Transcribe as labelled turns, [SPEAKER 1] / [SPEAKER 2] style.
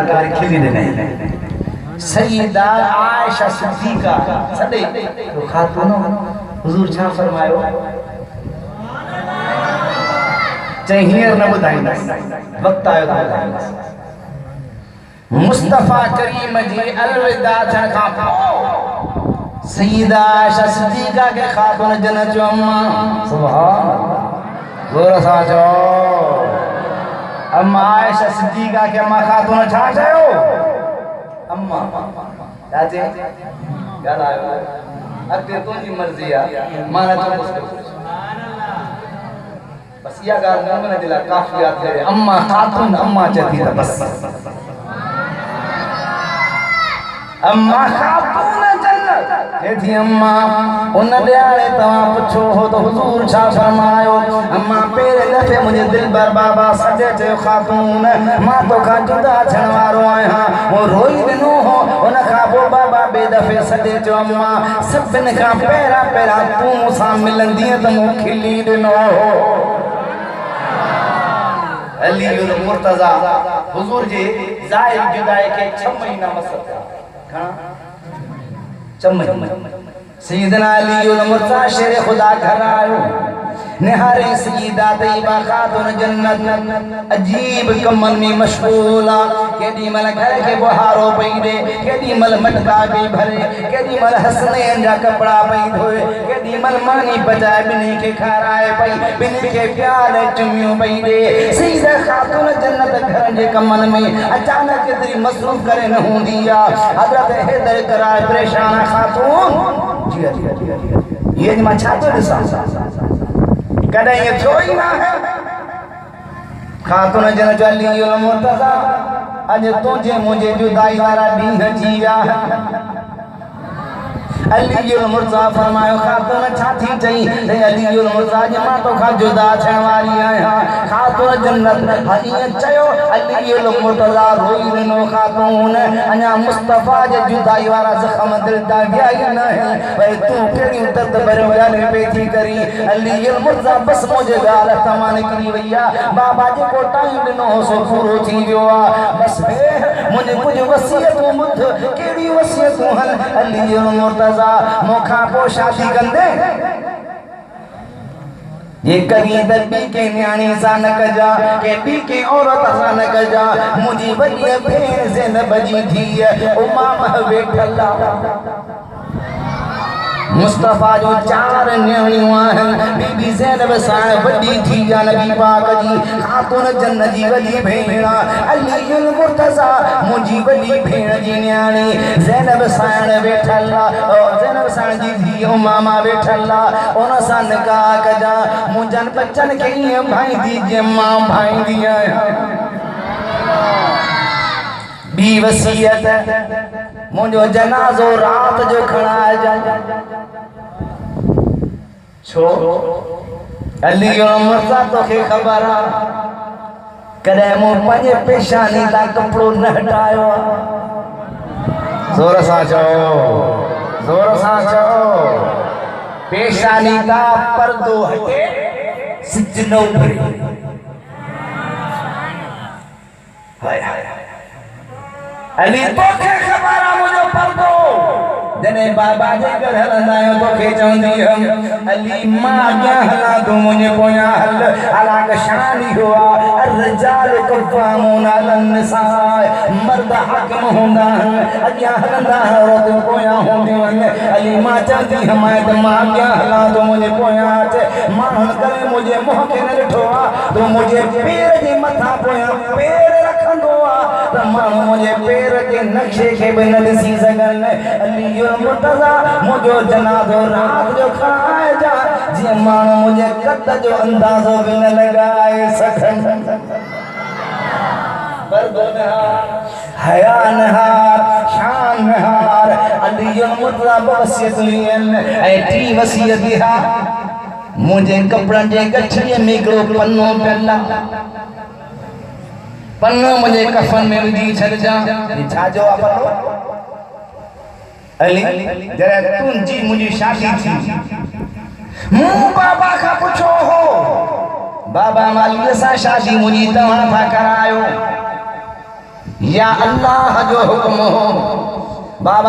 [SPEAKER 1] करे खिली नहीं सईदा आयशा सिद्दीका सदे तो खातून हुजूर छा फरमायो चाहिए न बुधाईंदा वक्त आयो तो बुधाईंदा मुस्तफा करीम जी अलविदा थियण खां पोइ सईदा आयशा सिद्दीका के खातून जन्नत जो अम्मा सुभान अल्लाह जोर सां चओ अम्मा आयशा सिद्दीका के अम्मा खातून छा चयो अम्मा दादी याद आयो अॻिते तुंहिंजी मर्ज़ी आहे मां नथो पुछो बस इहा ॻाल्हि मोमिन जे लाइ काफ़ी आहे अम्मा खातून अम्मा चती त बस अम्मा खातून जन्नत थी अम्मा उन ॾियारे तव्हां पुछो हो तो हुजूर छा फरमायो अम्मा पहिरें दफ़े मुंहिंजे दिलबर बाबा सॾे चयो खातून मां तोखां जुदा थियण वारो आहियां वो रोई ॾिनो हो उन खां पोइ बाबा ॿिए दफ़े सॾे चयो अम्मा सभिनि खां पहिरां तूं मूंसां मिलंदीअ त मूं खिली ॾिनो हो अलीउल मुर्तज़ा हुजूर जी ज़ाहिर जुदाई के 6 महीना मसर था सैयदना अलीउल मुर्तज़ा शेर खुदा घर आयो निहारे सईदा तैयबा खातून जन्नत अजीब कमन में मशगूला केडी मल घर के बुहारो पई दे केडी मल मटका भी भरे केडी मल हसनैन जा कपड़ा पई धोए केडी मल मानी बजाए बिनी के खाराए पई बिनी के प्यार चुमियो पई दे सईदा खातून जन्नत घर जे कमन में अचानक केतरी मसरूफ करे न हुंदी आ हजरत हैदर कराए परेशान खातून जी ये मां छा तो दिसा कदे ये थो ही ना है खातून जन अलीउल मुर्तज़ा अज तुझे मुझे जुदाई वाला ॾींहं अची विया अलीउल मुर्तज़ा फरमायो खातून छा थी चई ते अलीउल मुर्तज़ा मां तोखां जुदा थियण वारी आहियां खातून जन्नत हीअं चयो अलीउल मुर्तज़ा रोई ॾिनो खातून अञा मुस्तफा जे जुदाई वारा ज़ख़म दिल तां विया ई न आहिनि भई तूं कहिड़ियूं दर्द भरियूं ॻाल्हियूं पई थी करी अलीउल मुर्तज़ा बस मुंहिंजे ॻाल्हि तमाम निकिरी वई आहे बाबा जेको टाइम ॾिनो हो सो पूरो थी वियो आहे बस मुंहिंजी कुझु वसियतूं ॿुध कहिड़ियूं वसियतूं हल अलीउल मुर्तज़ा मोखा पो शादी कंदे ये कभी दर्बी के न्याणी सा न कजा के बी के औरत सा न कजा मुझी बड़ी भेड़ से न बजी थी उमामा वेठला मुस्तफा जो 4 न्याणियूं आहिनि बीबी ज़ैनब सां वॾी थी या नबी पाक जी खातून जन्नत जी वॾी भेण अलीउल मुर्तज़ा मुंहिंजी वॾी भेण जी न्याणी ज़ैनब सां वेठल ज़ैनब सां जी धीउ उमामा वेठल उन सां निकाह कजा मुंहिंजनि बचनि खे ईअं भाईंदी जीअं मां भाईंदी आहियां बी वसियत मुझो जनाजो रात जो खड़ा छो अलीउल मुर्तज़ा तोखे ख़बर आ कदे मूं पंहिंजे पेशानी ता कपड़ो न हटायो जोर सां चओ पेशानी ता पर्दो हटे सिज न उभरे हाय हाय अली तोखे ख़बर आ मुझो पर्दो जने बाबा जे घर हलंदा आहियूं तोखे चवंदी हम अली मां अॻियां हलां तूं मुंहिंजे पोयां हल अलाक शानी हुआ अर्रजाल कफ़ामून अलन निसाए मर्द हाकिम हूंदा आहिनि अॻियां हलंदा औरतूं पोयां हूंदियूं आहिनि अली मां चवंदी हम त मां अॻियां हलां तूं मुंहिंजे पोयां अच माण्हुनि करे मुंहिंजे मुंहं खे न ॾिठो आहे तूं मुंहिंजे पेर जे मथां पोयां पेर रखंदो आहे त माण्हू मुंहिंजे पेर जे नक्शे खे बि न ॾिसी सघनि अलीउल मुर्तज़ा मुझो जनाज़ो रात जो खड़ाए जा जीअं माण्हू मुझे कद जो अंदाज़ो भी न लगाए सघनि हया नहार शान नहार अलीउल मुर्तज़ा वसियत लियन ऐं टी वसियत हा मुझे कपड़न जे गठड़ीअ में हिकिड़ो पन्नो पियल पन्नो मुझे कफन में विझी छॾिजां छा जो आहे पन्नो अली जरा तुंहिंजी मुंहिंजी शादी थी मूं बाबा खां पुछो हो बाबा मालीअ सां शादी मुंहिंजी तव्हां था करायो या अल्लाह जो हुक्म हो बाबा